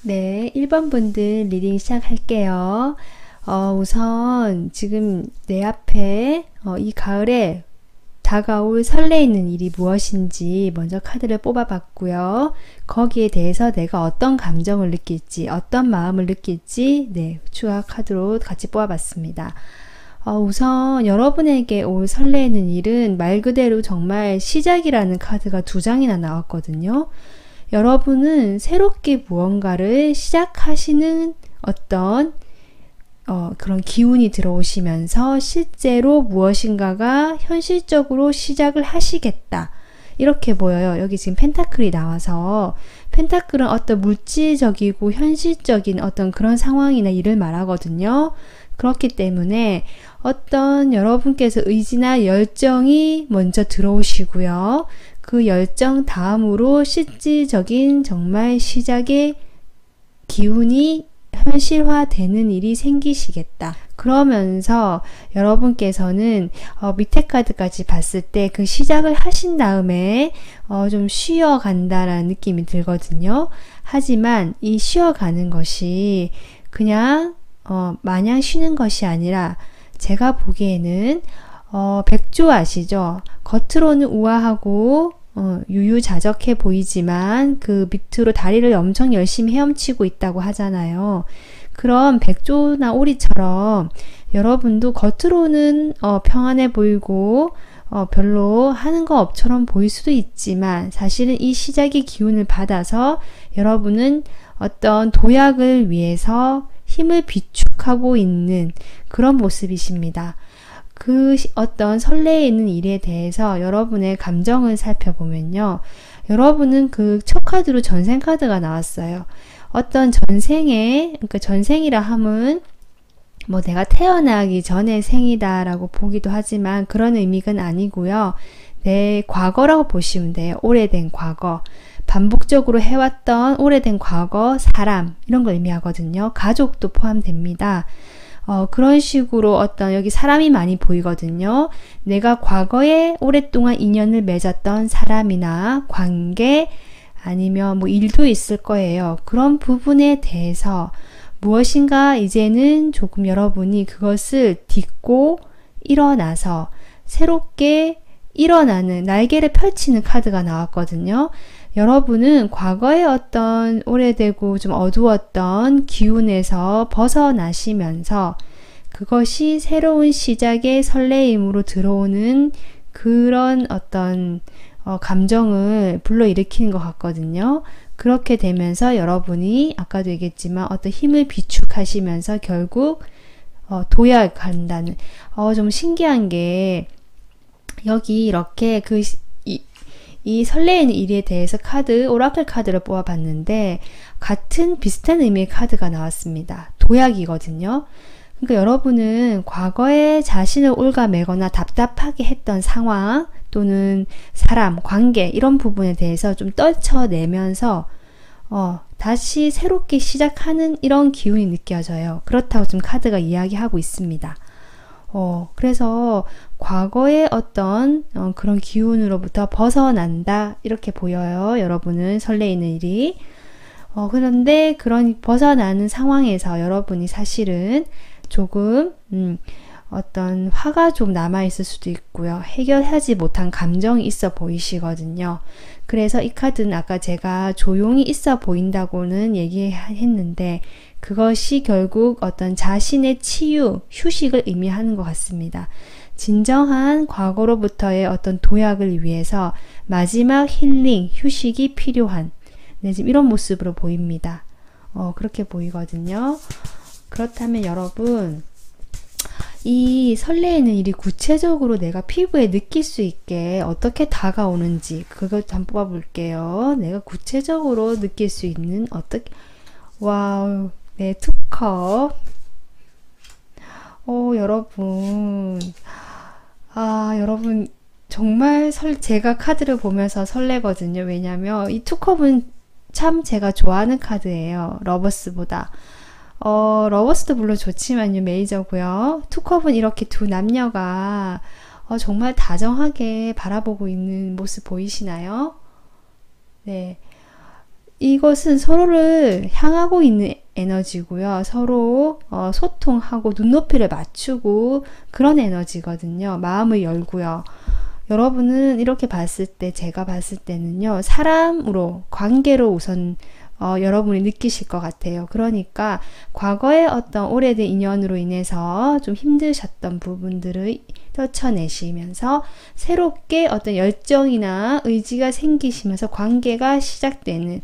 네, 1번 분들 리딩 시작할게요. 우선 지금 내 앞에 이 가을에 다가올 설레이는 일이 무엇인지 먼저 카드를 뽑아봤고요. 거기에 대해서 내가 어떤 감정을 느낄지, 어떤 마음을 느낄지 추가 카드로 같이 뽑아봤습니다. 우선 여러분에게 올 설레이는 일은 말 그대로 정말 시작이라는 카드가 2장이나 나왔거든요. 여러분은 새롭게 무언가를 시작하시는 어떤 그런 기운이 들어오시면서 실제로 무엇인가가 현실적으로 시작을 하시겠다. 이렇게 보여요. 여기 지금 펜타클이 나와서 펜타클은 어떤 물질적이고 현실적인 어떤 그런 상황이나 일을 말하거든요. 그렇기 때문에 어떤 여러분께서 의지나 열정이 먼저 들어오시고요. 그 열정 다음으로 실질적인 정말 시작의 기운이 현실화되는 일이 생기시겠다. 그러면서 여러분께서는 밑에 카드까지 봤을 때 그 시작을 하신 다음에 좀 쉬어간다라는 느낌이 들거든요. 하지만 이 쉬어가는 것이 그냥 마냥 쉬는 것이 아니라 제가 보기에는 백조 아시죠? 겉으로는 우아하고 유유자적해 보이지만 그 밑으로 다리를 엄청 열심히 헤엄치고 있다고 하잖아요. 그런 백조나 오리처럼 여러분도 겉으로는 평안해 보이고 별로 하는 거 없처럼 보일 수도 있지만 사실은 이 시작의 기운을 받아서 여러분은 어떤 도약을 위해서 힘을 비축하고 있는 그런 모습이십니다. 그 어떤 설레이는 일에 대해서 여러분의 감정을 살펴보면요. 여러분은 그 첫 카드로 전생 카드가 나왔어요. 어떤 전생에, 그러니까 전생이라 함은 뭐 내가 태어나기 전의 생이다라고 보기도 하지만 그런 의미는 아니고요. 내 과거라고 보시면 돼요. 오래된 과거. 반복적으로 해왔던 오래된 과거, 사람 이런 걸 의미하거든요. 가족도 포함됩니다. 그런 식으로 어떤 여기 사람이 많이 보이거든요. 내가 과거에 오랫동안 인연을 맺었던 사람이나 관계 아니면 뭐 일도 있을 거예요. 그런 부분에 대해서 무엇인가 이제는 조금 여러분이 그것을 딛고 일어나서 새롭게 일어나는 날개를 펼치는 카드가 나왔거든요. 여러분은 과거의 어떤 오래되고 좀 어두웠던 기운에서 벗어나시면서 그것이 새로운 시작의 설레임으로 들어오는 그런 어떤 감정을 불러일으키는 것 같거든요. 그렇게 되면서 여러분이 아까도 얘기했지만 어떤 힘을 비축하시면서 결국 도약한다는 좀 신기한 게 여기 이렇게 이 설레이는 일에 대해서 오라클 카드를 뽑아봤는데 같은 비슷한 의미의 카드가 나왔습니다. 도약이거든요. 그러니까 여러분은 과거에 자신을 옭아매거나 답답하게 했던 상황 또는 사람, 관계 이런 부분에 대해서 좀 떨쳐내면서 다시 새롭게 시작하는 이런 기운이 느껴져요. 그렇다고 지금 카드가 이야기하고 있습니다. 그래서 과거의 어떤 그런 기운으로부터 벗어난다 이렇게 보여요. 여러분은 설레이는 일이. 그런데 그런 벗어나는 상황에서 여러분이 사실은 조금 어떤 화가 좀 남아있을 수도 있고요. 해결하지 못한 감정이 있어 보이시거든요. 그래서 이 카드는 아까 제가 조용히 있어 보인다고는 얘기했는데 그것이 결국 어떤 자신의 치유, 휴식을 의미하는 것 같습니다. 진정한 과거로부터의 어떤 도약을 위해서 마지막 힐링, 휴식이 필요한 지금 이런 모습으로 보입니다. 그렇게 보이거든요. 그렇다면 여러분, 이 설레이는 일이 구체적으로 내가 피부에 느낄 수 있게 어떻게 다가오는지 그것 한번 뽑아볼게요. 내가 구체적으로 느낄 수 있는 어떻게, 와우, 네, 투컵. 여러분, 여러분 정말 제가 카드를 보면서 설레거든요. 왜냐면 이 투컵은 참 제가 좋아하는 카드예요. 러버스보다. 러버스도 물론 좋지만요, 메이저고요. 투컵은 이렇게 두 남녀가 정말 다정하게 바라보고 있는 모습 보이시나요? 네. 이것은 서로를 향하고 있는 에너지고요. 서로 소통하고 눈높이를 맞추고 그런 에너지거든요. 마음을 열고요. 여러분은 이렇게 봤을 때, 제가 봤을 때는요, 사람으로, 관계로 우선 여러분이 느끼실 것 같아요. 그러니까 과거의 어떤 오래된 인연으로 인해서 좀 힘드셨던 부분들을 떨쳐내시면서 새롭게 어떤 열정이나 의지가 생기시면서 관계가 시작되는,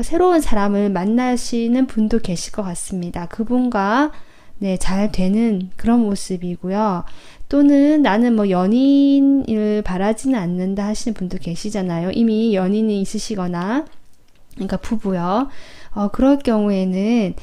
새로운 사람을 만나시는 분도 계실 것 같습니다. 그분과 네, 잘 되는 그런 모습이고요. 또는 나는 뭐 연인을 바라지는 않는다 하시는 분도 계시잖아요. 이미 연인이 있으시거나, 그러니까 부부요. 그럴 경우에는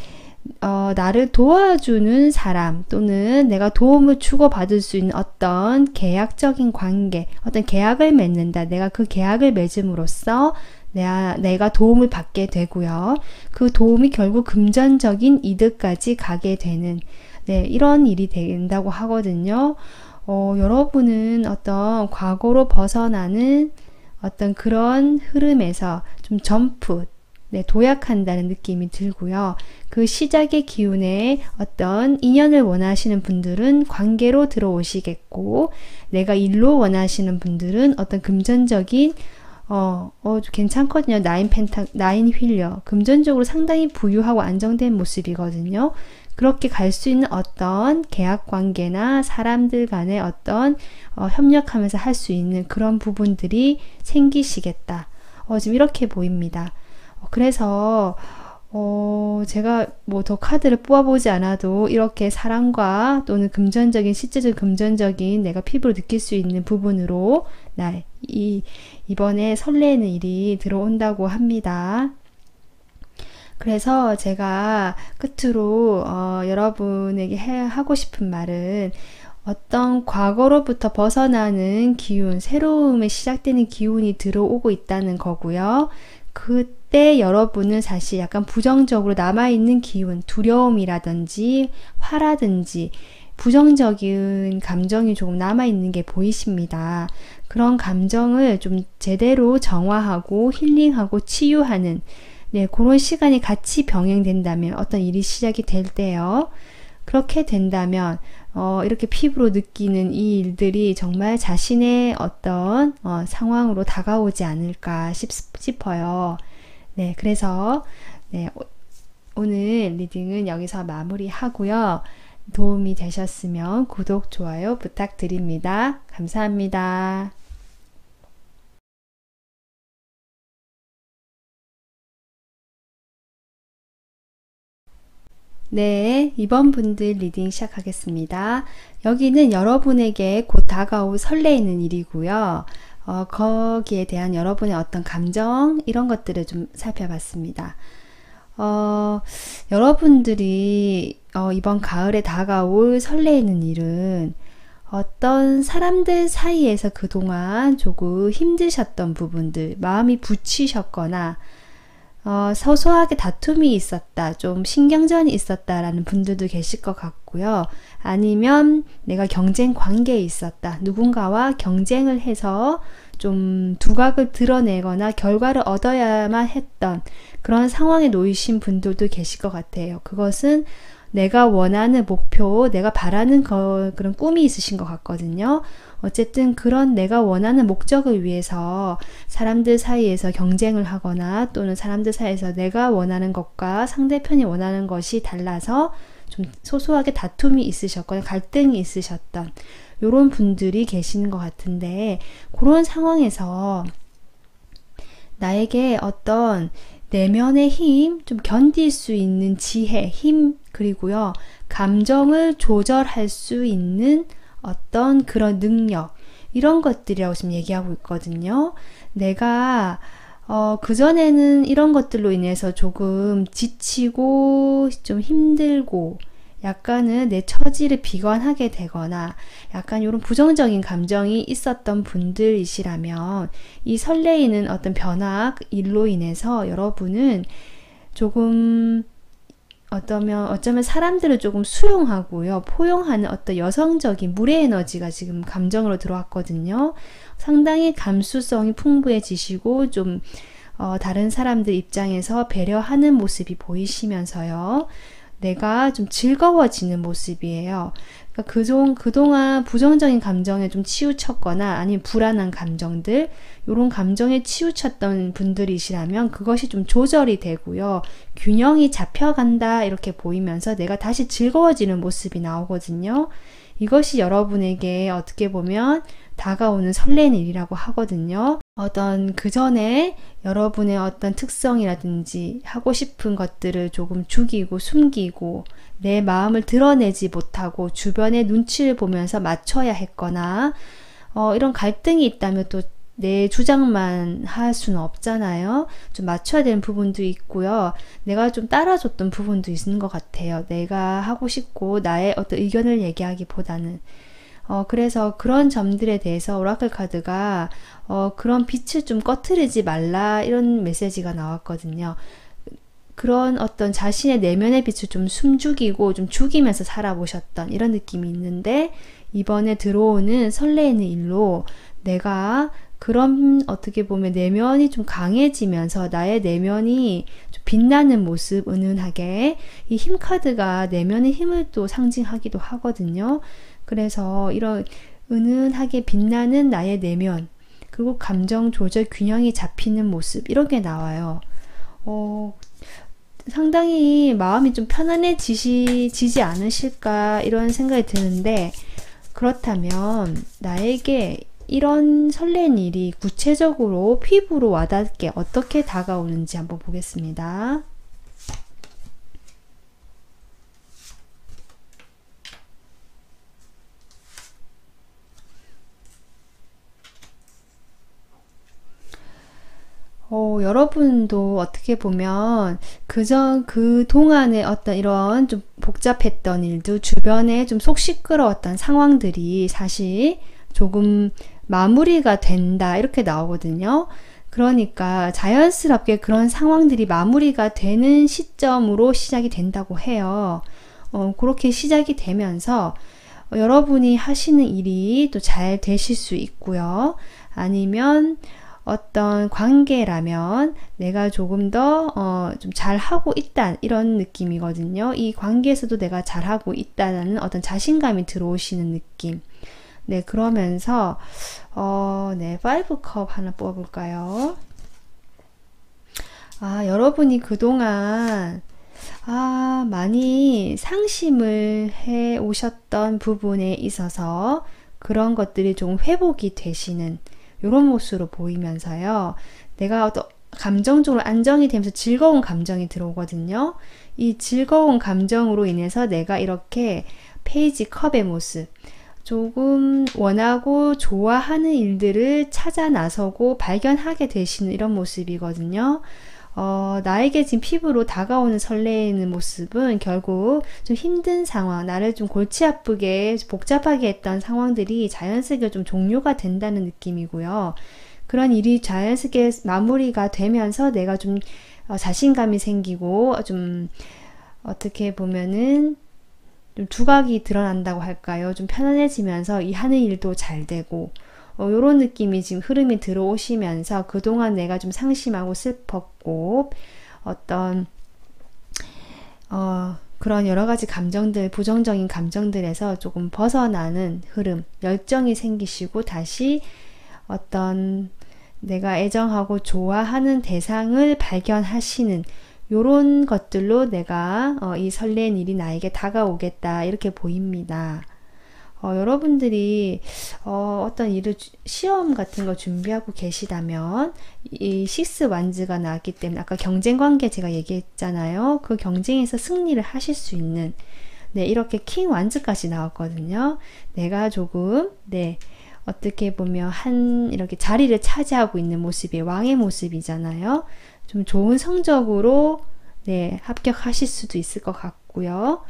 나를 도와주는 사람 또는 내가 도움을 주고받을 수 있는 어떤 계약적인 관계, 어떤 계약을 맺는다. 내가 그 계약을 맺음으로써 내가 도움을 받게 되고요. 그 도움이 결국 금전적인 이득까지 가게 되는, 네, 이런 일이 된다고 하거든요. 여러분은 어떤 과거로 벗어나는 어떤 그런 흐름에서 좀 점프, 네, 도약한다는 느낌이 들고요. 그 시작의 기운에 어떤 인연을 원하시는 분들은 관계로 들어오시겠고, 내가 일로 원하시는 분들은 어떤 금전적인 괜찮거든요. 나인 휠려. 금전적으로 상당히 부유하고 안정된 모습이거든요. 그렇게 갈 수 있는 어떤 계약 관계나 사람들 간의 어떤 협력하면서 할 수 있는 그런 부분들이 생기시겠다. 지금 이렇게 보입니다. 그래서 제가 뭐 더 카드를 뽑아보지 않아도 이렇게 사랑과 또는 금전적인, 실제적인 금전적인 내가 피부로 느낄 수 있는 부분으로 이번에 설레는 일이 들어온다고 합니다. 그래서 제가 끝으로 여러분에게 하고 싶은 말은, 어떤 과거로부터 벗어나는 기운, 새로움에 시작되는 기운이 들어오고 있다는 거고요. 그때 여러분은 사실 약간 부정적으로 남아있는 기운, 두려움이라든지 화라든지 부정적인 감정이 조금 남아있는 게 보이십니다. 그런 감정을 좀 제대로 정화하고 힐링하고 치유하는, 네, 그런 시간이 같이 병행된다면, 어떤 일이 시작이 될 때요. 그렇게 된다면 이렇게 피부로 느끼는 이 일들이 정말 자신의 어떤 상황으로 다가오지 않을까 싶어요. 네, 그래서 네, 오늘 리딩은 여기서 마무리하고요. 도움이 되셨으면 구독, 좋아요 부탁드립니다. 감사합니다. 네, 이번 분들 리딩 시작하겠습니다. 여기는 여러분에게 곧 다가올 설레이는 일이고요. 거기에 대한 여러분의 어떤 감정, 이런 것들을 좀 살펴봤습니다. 여러분들이 이번 가을에 다가올 설레이는 일은 어떤 사람들 사이에서 그동안 조금 힘드셨던 부분들, 마음이 부치셨거나 소소하게 다툼이 있었다, 좀 신경전이 있었다라는 분들도 계실 것 같고요. 아니면 내가 경쟁 관계에 있었다, 누군가와 경쟁을 해서 좀 두각을 드러내거나 결과를 얻어야만 했던 그런 상황에 놓이신 분들도 계실 것 같아요. 그것은 내가 원하는 목표, 내가 바라는 그런 꿈이 있으신 것 같거든요. 어쨌든 그런 내가 원하는 목적을 위해서 사람들 사이에서 경쟁을 하거나, 또는 사람들 사이에서 내가 원하는 것과 상대편이 원하는 것이 달라서 좀 소소하게 다툼이 있으셨거나 갈등이 있으셨던 이런 분들이 계시는 것 같은데, 그런 상황에서 나에게 어떤 내면의 힘, 좀 견딜 수 있는 지혜, 힘, 그리고요, 감정을 조절할 수 있는 어떤 그런 능력, 이런 것들이라고 지금 얘기하고 있거든요. 내가 그전에는 이런 것들로 인해서 조금 지치고 좀 힘들고 약간은 내 처지를 비관하게 되거나 약간 이런 부정적인 감정이 있었던 분들이시라면 이 설레이는 어떤 변화 일로 인해서 여러분은 조금 어쩌면 사람들을 조금 수용하고요, 포용하는 어떤 여성적인 물의 에너지가 지금 감정으로 들어왔거든요. 상당히 감수성이 풍부해지시고 좀 다른 사람들 입장에서 배려하는 모습이 보이시면서요, 내가 좀 즐거워지는 모습이에요. 그러니까 그동안 부정적인 감정에 좀 치우쳤거나 아니면 불안한 감정들, 이런 감정에 치우쳤던 분들이시라면 그것이 좀 조절이 되고요, 균형이 잡혀간다 이렇게 보이면서 내가 다시 즐거워지는 모습이 나오거든요. 이것이 여러분에게 어떻게 보면 다가오는 설레는 일이라고 하거든요. 어떤 그 전에 여러분의 어떤 특성이라든지 하고 싶은 것들을 조금 죽이고 숨기고 내 마음을 드러내지 못하고 주변의 눈치를 보면서 맞춰야 했거나 이런 갈등이 있다면 또 내 주장만 할 수는 없잖아요. 좀 맞춰야 되는 부분도 있고요. 내가 좀 따라줬던 부분도 있는 것 같아요. 내가 하고 싶고 나의 어떤 의견을 얘기하기보다는. 그래서 그런 점들에 대해서 오라클 카드가 그런 빛을 좀 꺼트리지 말라 이런 메시지가 나왔거든요. 그런 어떤 자신의 내면의 빛을 좀 숨죽이고 좀 죽이면서 살아보셨던 이런 느낌이 있는데, 이번에 들어오는 설레이는 일로 내가 그런 어떻게 보면 내면이 좀 강해지면서 나의 내면이 좀 빛나는 모습, 은은하게, 이 힘 카드가 내면의 힘을 또 상징하기도 하거든요. 그래서 이런 은은하게 빛나는 나의 내면, 그리고 감정 조절 균형이 잡히는 모습, 이런 게 나와요. 상당히 마음이 좀 편안해지지 않으실까 이런 생각이 드는데, 그렇다면 나에게 이런 설레는 일이 구체적으로 피부로 와닿게 어떻게 다가오는지 한번 보겠습니다. 여러분도 어떻게 보면 그동안의 어떤 이런 좀 복잡했던 일도, 주변에 좀 속 시끄러웠던 상황들이 사실 조금 마무리가 된다 이렇게 나오거든요. 그러니까 자연스럽게 그런 상황들이 마무리가 되는 시점으로 시작이 된다고 해요. 그렇게 시작이 되면서 여러분이 하시는 일이 또 잘 되실 수 있고요. 아니면 어떤 관계라면 내가 조금 더 좀 잘하고 있다 이런 느낌이거든요. 이 관계에서도 내가 잘하고 있다는 어떤 자신감이 들어오시는 느낌. 네, 그러면서 네, 5컵 하나 뽑아볼까요? 여러분이 그동안 많이 상심을 해 오셨던 부분에 있어서 그런 것들이 좀 회복이 되시는 이런 모습으로 보이면서요, 내가 어떤 감정적으로 안정이 되면서 즐거운 감정이 들어오거든요. 이 즐거운 감정으로 인해서 내가 이렇게 페이지 컵의 모습, 조금 원하고 좋아하는 일들을 찾아 나서고 발견하게 되시는 이런 모습이거든요. 나에게 지금 피부로 다가오는 설레이는 모습은 결국 좀 힘든 상황, 나를 좀 골치 아프게 복잡하게 했던 상황들이 자연스럽게 좀 종료가 된다는 느낌이고요. 그런 일이 자연스럽게 마무리가 되면서 내가 좀 자신감이 생기고 좀 어떻게 보면은 좀 두각이 드러난다고 할까요? 좀 편안해지면서 이 하는 일도 잘 되고 요런 느낌이 지금 흐름이 들어오시면서 그동안 내가 좀 상심하고 슬펐고 어떤 그런 여러 가지 감정들, 부정적인 감정들에서 조금 벗어나는 흐름, 열정이 생기시고 다시 어떤 내가 애정하고 좋아하는 대상을 발견하시는 요런 것들로 내가 이 설레는 일이 나에게 다가오겠다 이렇게 보입니다. 여러분들이 어떤 일을 시험 같은 거 준비하고 계시다면 이 식스 완즈가 나왔기 때문에 아까 경쟁 관계 제가 얘기했잖아요. 그 경쟁에서 승리를 하실 수 있는 네, 이렇게 킹 완즈까지 나왔거든요. 내가 조금 어떻게 보면 이렇게 자리를 차지하고 있는 모습이 왕의 모습이잖아요. 좀 좋은 성적으로 합격하실 수도 있을 것 같고요.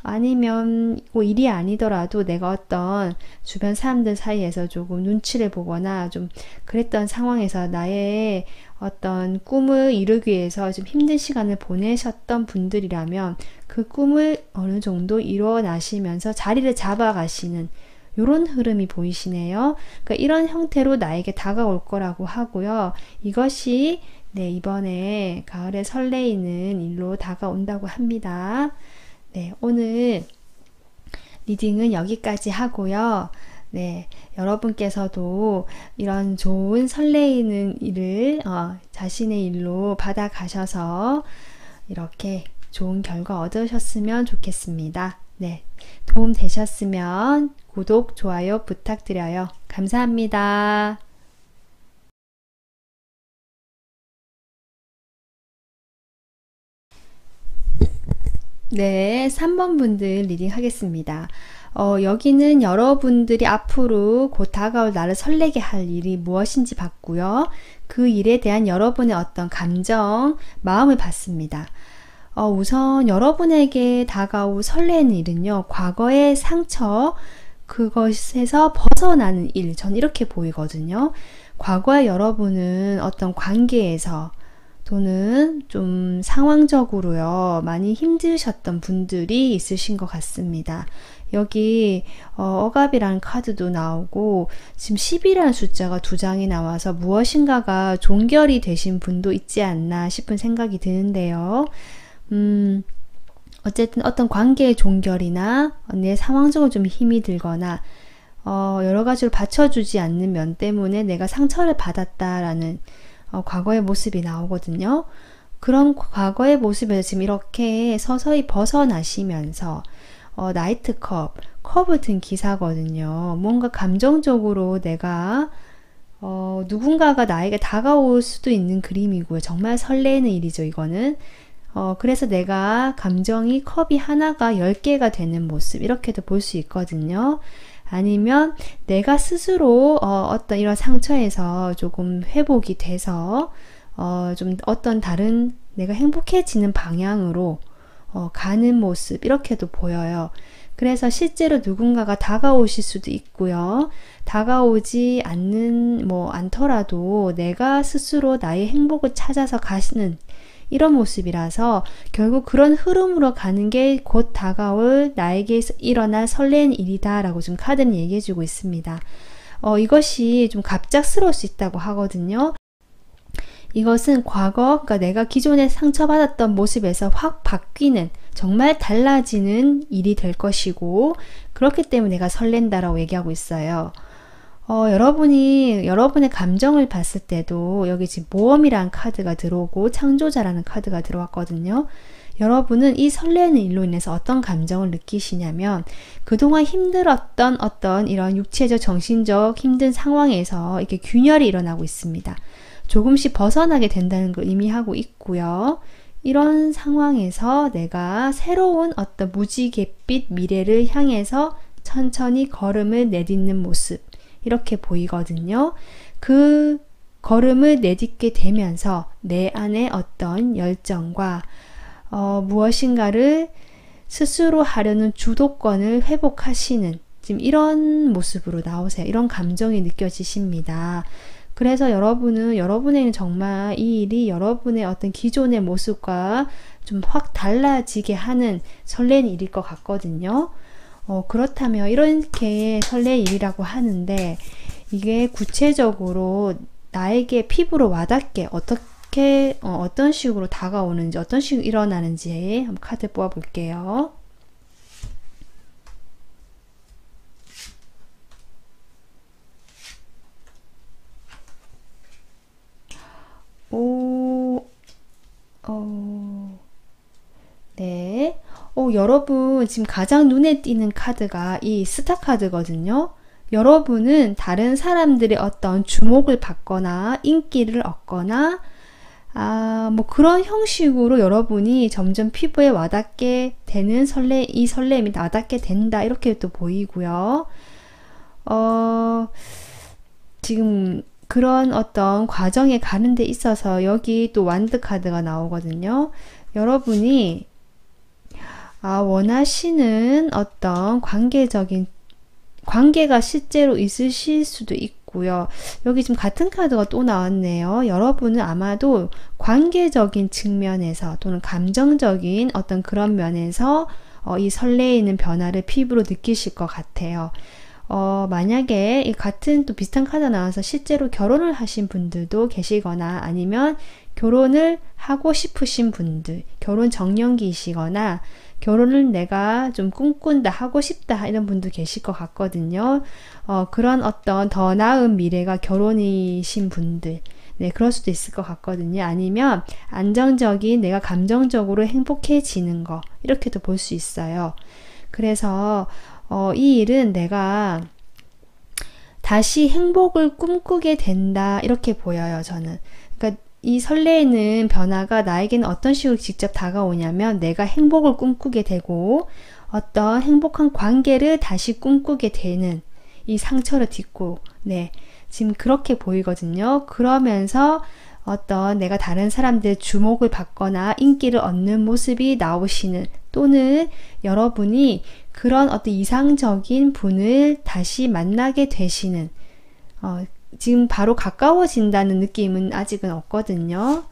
아니면 뭐 일이 아니더라도 내가 어떤 주변 사람들 사이에서 조금 눈치를 보거나 좀 그랬던 상황에서 나의 어떤 꿈을 이루기 위해서 좀 힘든 시간을 보내셨던 분들이라면 그 꿈을 어느 정도 이루어나시면서 자리를 잡아가시는 이런 흐름이 보이시네요. 그러니까 이런 형태로 나에게 다가올 거라고 하고요. 이것이 이번에 가을에 설레이는 일로 다가온다고 합니다. 오늘 리딩은 여기까지 하고요. 여러분께서도 이런 좋은 설레이는 일을 자신의 일로 받아가셔서 이렇게 좋은 결과 얻으셨으면 좋겠습니다. 도움 되셨으면 구독, 좋아요 부탁드려요. 감사합니다. 네, 3번 분들 리딩 하겠습니다. 여기는 여러분들이 앞으로 곧 다가올 나를 설레게 할 일이 무엇인지 봤고요. 그 일에 대한 여러분의 어떤 감정, 마음을 봤습니다. 우선 여러분에게 다가올 설레는 일은요, 과거의 상처, 그것에서 벗어나는 일, 전 이렇게 보이거든요. 과거에 여러분은 어떤 관계에서 또는 좀 상황적으로요, 많이 힘드셨던 분들이 있으신 것 같습니다. 여기 억압이라는 카드도 나오고 지금 10이라는 숫자가 2장이 나와서 무엇인가가 종결이 되신 분도 있지 않나 싶은 생각이 드는데요. 어쨌든 어떤 관계의 종결이나 내 상황적으로 좀 힘이 들거나 여러 가지로 받쳐주지 않는 면 때문에 내가 상처를 받았다라는 과거의 모습이 나오거든요. 그런 과거의 모습에서 지금 이렇게 서서히 벗어나시면서 나이트컵, 컵을 든 기사거든요. 뭔가 감정적으로 내가 누군가가 나에게 다가올 수도 있는 그림이고요. 정말 설레는 일이죠, 이거는. 그래서 내가 감정이 컵이 하나가 10개가 되는 모습, 이렇게도 볼 수 있거든요. 아니면 내가 스스로 어떤 이런 상처에서 조금 회복이 돼서 좀 어떤 다른 내가 행복해지는 방향으로 가는 모습, 이렇게도 보여요. 그래서 실제로 누군가가 다가오실 수도 있고요. 다가오지 않더라도 내가 스스로 나의 행복을 찾아서 가시는 이런 모습이라서 결국 그런 흐름으로 가는 게 곧 다가올 나에게 일어날 설레는 일이다 라고 좀 카드는 얘기해주고 있습니다. 이것이 좀 갑작스러울 수 있다고 하거든요. 이것은 과거, 그러니까 내가 기존에 상처받았던 모습에서 확 바뀌는, 정말 달라지는 일이 될 것이고, 그렇기 때문에 내가 설렌다라고 얘기하고 있어요. 여러분이 여러분의 감정을 봤을 때도 여기 지금 모험이라는 카드가 들어오고 창조자라는 카드가 들어왔거든요. 여러분은 이 설레는 일로 인해서 어떤 감정을 느끼시냐면 그동안 힘들었던 어떤 이런 육체적, 정신적 힘든 상황에서 이렇게 균열이 일어나고 있습니다. 조금씩 벗어나게 된다는 걸 의미하고 있고요. 이런 상황에서 내가 새로운 어떤 무지갯빛 미래를 향해서 천천히 걸음을 내딛는 모습, 이렇게 보이거든요. 그 걸음을 내딛게 되면서 내 안에 어떤 열정과 무엇인가를 스스로 하려는 주도권을 회복하시는 지금 이런 모습으로 나오세요. 이런 감정이 느껴지십니다. 그래서 여러분에게는 정말 이 일이 여러분의 어떤 기존의 모습과 좀 확 달라지게 하는 설레는 일일 것 같거든요. 그렇다면 이렇게 설레 일이라고 하는데 이게 구체적으로 나에게 피부로 와닿게 어떻게 어떤 식으로 다가오는지 어떤 식으로 일어나는지 한번 카드 뽑아 볼게요. 오, 네. 여러분 지금 가장 눈에 띄는 카드가 이 스타 카드거든요. 여러분은 다른 사람들의 어떤 주목을 받거나 인기를 얻거나 뭐 그런 형식으로 여러분이 점점 피부에 와닿게 되는 이 설렘이 와닿게 된다. 이렇게 또 보이고요. 지금 그런 어떤 과정에 가는 데 있어서 여기 또 완드 카드가 나오거든요. 여러분이 원하시는 어떤 관계가 실제로 있으실 수도 있고요. 여기 지금 같은 카드가 또 나왔네요. 여러분은 아마도 관계적인 측면에서 또는 감정적인 어떤 그런 면에서 이 설레이는 변화를 피부로 느끼실 것 같아요. 만약에 이 같은 또 비슷한 카드 나와서 실제로 결혼을 하신 분들도 계시거나 아니면 결혼을 하고 싶으신 분들, 결혼 정년기이시거나 결혼을 내가 좀 꿈꾼다, 하고 싶다 이런 분도 계실 것 같거든요. 그런 어떤 더 나은 미래가 결혼이신 분들, 네, 그럴 수도 있을 것 같거든요. 아니면 안정적인 내가 감정적으로 행복해지는 거, 이렇게도 볼 수 있어요. 그래서 이 일은 내가 다시 행복을 꿈꾸게 된다, 이렇게 보여요, 저는. 그러니까 이 설레는 변화가 나에게는 어떤 식으로 직접 다가오냐면 내가 행복을 꿈꾸게 되고 어떤 행복한 관계를 다시 꿈꾸게 되는 이 상처를 딛고, 네, 지금 그렇게 보이거든요. 그러면서 어떤 내가 다른 사람들의 주목을 받거나 인기를 얻는 모습이 나오시는, 또는 여러분이 그런 어떤 이상적인 분을 다시 만나게 되시는, 지금 바로 가까워진다는 느낌은 아직은 없거든요.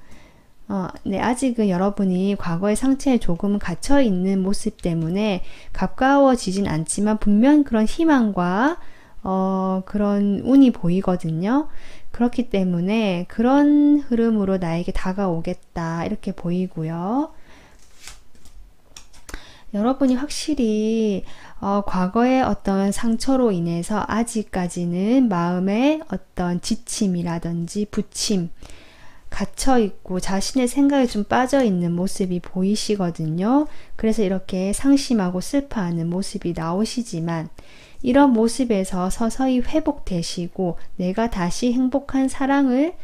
네, 아직은 여러분이 과거의 상처에 조금 갇혀 있는 모습 때문에 가까워지진 않지만 분명 그런 희망과 그런 운이 보이거든요. 그렇기 때문에 그런 흐름으로 나에게 다가오겠다, 이렇게 보이고요. 여러분이 확실히 과거의 어떤 상처로 인해서 아직까지는 마음에 어떤 지침이라든지 부침, 갇혀있고 자신의 생각에 좀 빠져있는 모습이 보이시거든요. 그래서 이렇게 상심하고 슬퍼하는 모습이 나오시지만 이런 모습에서 서서히 회복되시고 내가 다시 행복한 사랑을,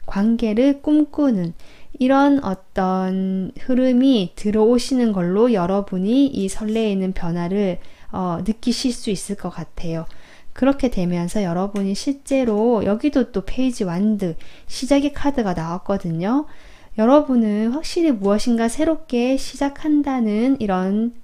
관계를 꿈꾸는 이런 어떤 흐름이 들어오시는 걸로 여러분이 이 설레이는 변화를 느끼실 수 있을 것 같아요. 그렇게 되면서 여러분이 실제로, 여기도 또 페이지 완드 시작의 카드가 나왔거든요. 여러분은 확실히 무엇인가 새롭게 시작한다는 이런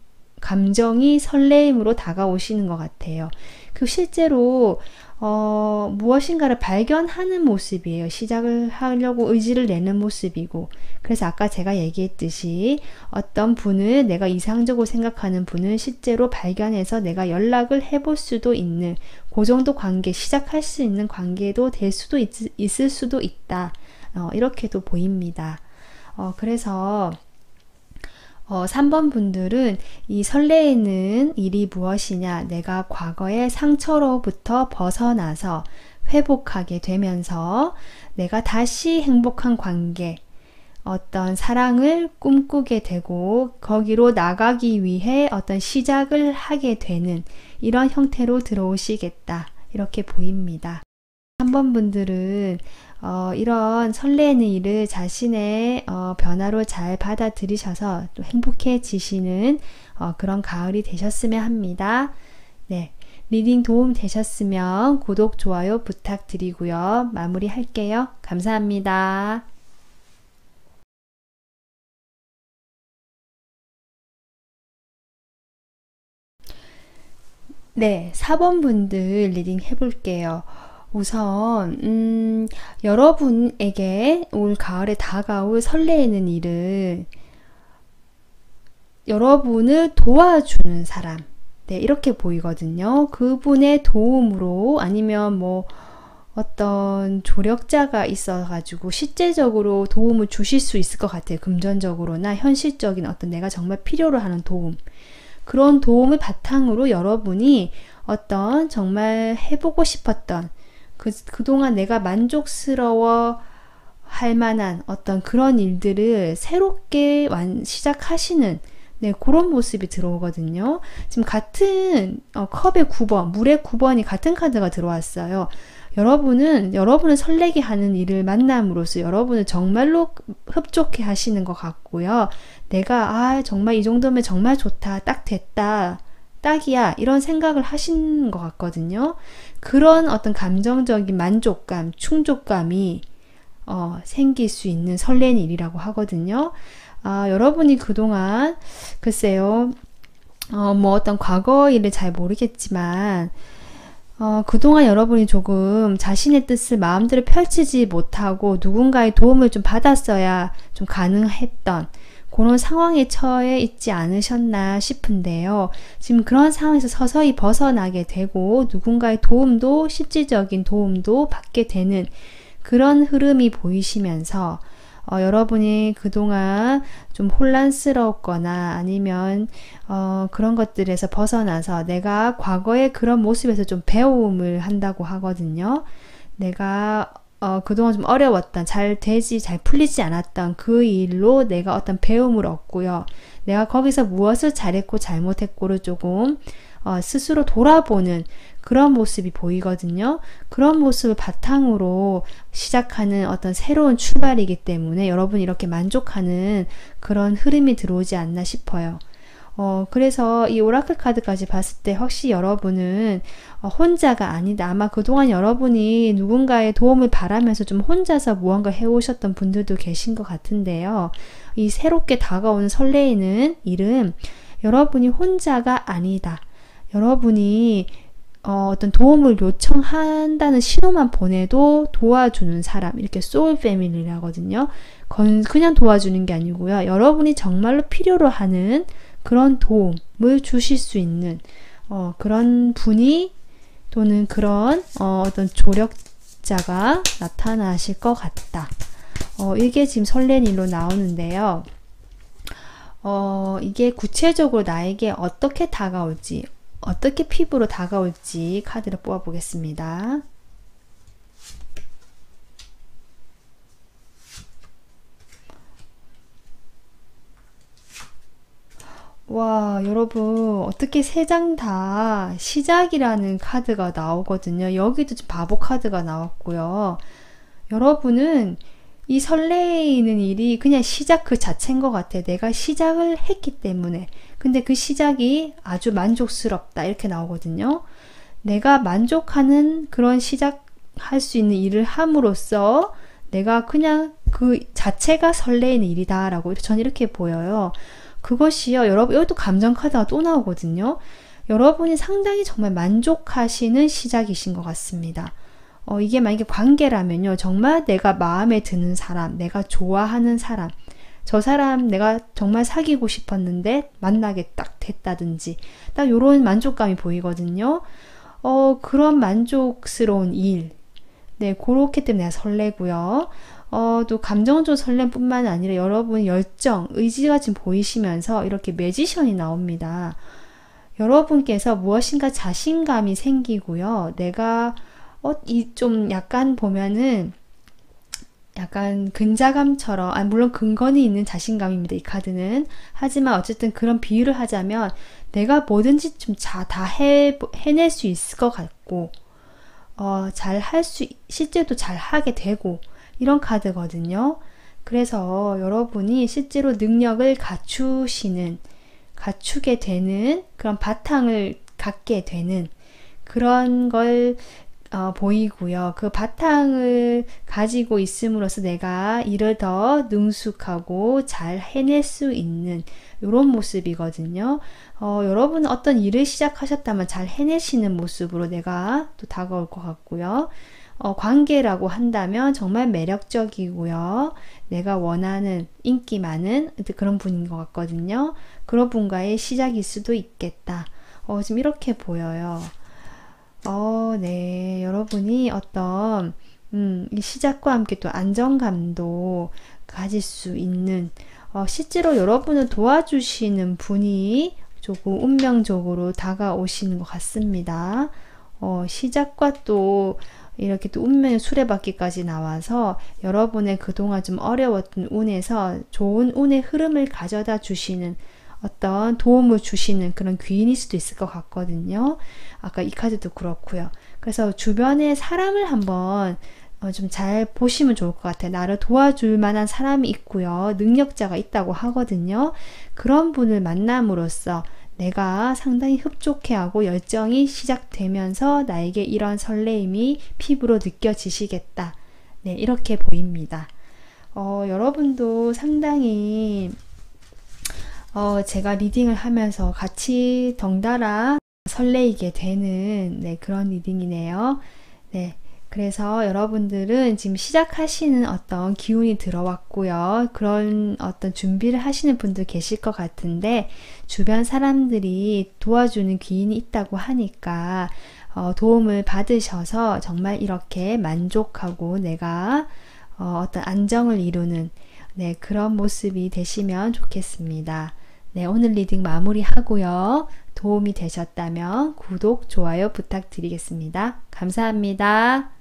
감정이 설레임으로 다가오시는 것 같아요. 그 실제로 무엇인가를 발견하는 모습이에요. 시작을 하려고 의지를 내는 모습이고, 그래서 아까 제가 얘기했듯이 어떤 분을, 내가 이상적으로 생각하는 분을 실제로 발견해서 내가 연락을 해볼 수도 있는 그 정도 관계, 시작할 수 있는 관계도 될 수도 있을 수도 있다, 이렇게도 보입니다. 그래서 3번 분들은 이 설레이는 일이 무엇이냐, 내가 과거의 상처로부터 벗어나서 회복하게 되면서 내가 다시 행복한 관계, 어떤 사랑을 꿈꾸게 되고 거기로 나가기 위해 어떤 시작을 하게 되는 이런 형태로 들어오시겠다, 이렇게 보입니다. 3번 분들은 이런 설레는 일을 자신의 변화로 잘 받아들이셔서 또 행복해지시는 그런 가을이 되셨으면 합니다. 네, 리딩 도움 되셨으면 구독, 좋아요 부탁드리고요. 마무리할게요. 감사합니다. 네, 4번 분들 리딩 해볼게요. 우선 여러분에게 올 가을에 다가올 설레이는 일은 여러분을 도와주는 사람, 네, 이렇게 보이거든요. 그분의 도움으로, 아니면 뭐 어떤 조력자가 있어가지고 실제적으로 도움을 주실 수 있을 것 같아요. 금전적으로나 현실적인 어떤 내가 정말 필요로 하는 도움, 그런 도움을 바탕으로 여러분이 어떤 정말 해보고 싶었던 그동안 내가 만족스러워 할 만한 어떤 그런 일들을 새롭게 시작하시는, 네, 그런 모습이 들어오거든요. 지금 같은 컵의 9번, 물의 9번이 같은 카드가 들어왔어요. 여러분을 설레게 하는 일을 만남으로써 여러분을 정말로 흡족해 하시는 것 같고요. 내가, 정말 이 정도면 정말 좋다. 딱 됐다. 딱이야. 이런 생각을 하신 것 같거든요. 그런 어떤 감정적인 만족감, 충족감이 생길 수 있는 설레는 일이라고 하거든요. 여러분이 그동안, 글쎄요, 뭐 어떤 과거 일을 잘 모르겠지만, 그동안 여러분이 조금 자신의 뜻을 마음대로 펼치지 못하고 누군가의 도움을 좀 받았어야 좀 가능했던 그런 상황에 처해 있지 않으셨나 싶은데요. 지금 그런 상황에서 서서히 벗어나게 되고 누군가의 도움도 실질적인 도움도 받게 되는 그런 흐름이 보이시면서 여러분이 그동안 좀 혼란스러웠거나 아니면 그런 것들에서 벗어나서 내가 과거의 그런 모습에서 좀 배움을 한다고 하거든요. 내가 그동안 좀 어려웠던, 잘 풀리지 않았던 그 일로 내가 어떤 배움을 얻고요. 내가 거기서 무엇을 잘했고 잘못했고를 조금 스스로 돌아보는 그런 모습이 보이거든요. 그런 모습을 바탕으로 시작하는 어떤 새로운 출발이기 때문에 여러분이 이렇게 만족하는 그런 흐름이 들어오지 않나 싶어요. 그래서 이 오라클 카드까지 봤을 때 혹시 여러분은 혼자가 아니다. 아마 그동안 여러분이 누군가의 도움을 바라면서 좀 혼자서 무언가 해오셨던 분들도 계신 것 같은데요. 이 새롭게 다가오는 설레이는 일은 여러분이 혼자가 아니다. 여러분이 어떤 도움을 요청한다는 신호만 보내도 도와주는 사람, 이렇게 소울 패밀리라거든요. 그냥 도와주는 게 아니고요. 여러분이 정말로 필요로 하는 그런 도움을 주실 수 있는 그런 분이 또는 그런 어떤 조력자가 나타나실 것 같다. 이게 지금 설레는 일로 나오는데요. 이게 구체적으로 나에게 어떻게 다가올지, 어떻게 피부로 다가올지 카드를 뽑아 보겠습니다. 와, 여러분, 어떻게 세 장 다 시작이라는 카드가 나오거든요. 여기도 바보 카드가 나왔고요. 여러분은 이 설레이는 일이 그냥 시작 그 자체인 것 같아요. 내가 시작을 했기 때문에. 근데 그 시작이 아주 만족스럽다. 이렇게 나오거든요. 내가 만족하는 그런 시작할 수 있는 일을 함으로써 내가 그냥 그 자체가 설레이는 일이다. 라고 저는 이렇게 보여요. 그것이요. 여러분, 여기도 감정 카드가 또 나오거든요. 여러분이 상당히 정말 만족하시는 시작이신 것 같습니다. 이게 만약에 관계라면요. 정말 내가 마음에 드는 사람, 내가 좋아하는 사람, 저 사람 내가 정말 사귀고 싶었는데 만나게 딱 됐다든지 딱 요런 만족감이 보이거든요. 그런 만족스러운 일. 네, 그렇기 때문에 내가 설레고요. 또 감정적 설렘뿐만 아니라 여러분 열정, 의지가 지금 보이시면서 이렇게 매지션이 나옵니다. 여러분께서 무엇인가 자신감이 생기고요. 내가 좀 약간 보면은 약간 근자감처럼, 물론 근거는 있는 자신감입니다. 이 카드는. 하지만 어쨌든 그런 비유를 하자면 내가 뭐든지 좀 다 해낼 수 있을 것 같고 실제로 잘 하게 되고 이런 카드거든요. 그래서 여러분이 실제로 능력을 갖추게 되는 그런 바탕을 갖게 되는 그런 걸 보이고요. 그 바탕을 가지고 있음으로써 내가 일을 더 능숙하고 잘 해낼 수 있는 이런 모습이거든요. 여러분은 어떤 일을 시작하셨다면 잘 해내시는 모습으로 내가 또 다가올 것 같고요. 관계라고 한다면 정말 매력적이고요. 내가 원하는 인기 많은 그런 분인 것 같거든요. 그런 분과의 시작일 수도 있겠다. 지금 이렇게 보여요. 네. 여러분이 어떤 이 시작과 함께 또 안정감도 가질 수 있는 실제로 여러분을 도와주시는 분이 조금 운명적으로 다가오시는 것 같습니다. 시작과 또 이렇게 또 운명의 수레바퀴까지 나와서 여러분의 그동안 좀 어려웠던 운에서 좋은 운의 흐름을 가져다 주시는 어떤 도움을 주시는 그런 귀인일 수도 있을 것 같거든요. 아까 이 카드도 그렇고요. 그래서 주변에 사람을 한번 좀 잘 보시면 좋을 것 같아요. 나를 도와줄 만한 사람이 있고요. 능력자가 있다고 하거든요. 그런 분을 만남으로써 내가 상당히 흡족해하고 열정이 시작되면서 나에게 이런 설레임이 피부로 느껴지시겠다. 네, 이렇게 보입니다. 여러분도 상당히 제가 리딩을 하면서 같이 덩달아 설레이게 되는 네, 그런 리딩이네요. 네. 그래서 여러분들은 지금 시작하시는 어떤 기운이 들어왔고요. 그런 어떤 준비를 하시는 분들 계실 것 같은데 주변 사람들이 도와주는 귀인이 있다고 하니까 도움을 받으셔서 정말 이렇게 만족하고 내가 어떤 안정을 이루는 네, 그런 모습이 되시면 좋겠습니다. 네, 오늘 리딩 마무리하고요. 도움이 되셨다면 구독, 좋아요 부탁드리겠습니다. 감사합니다.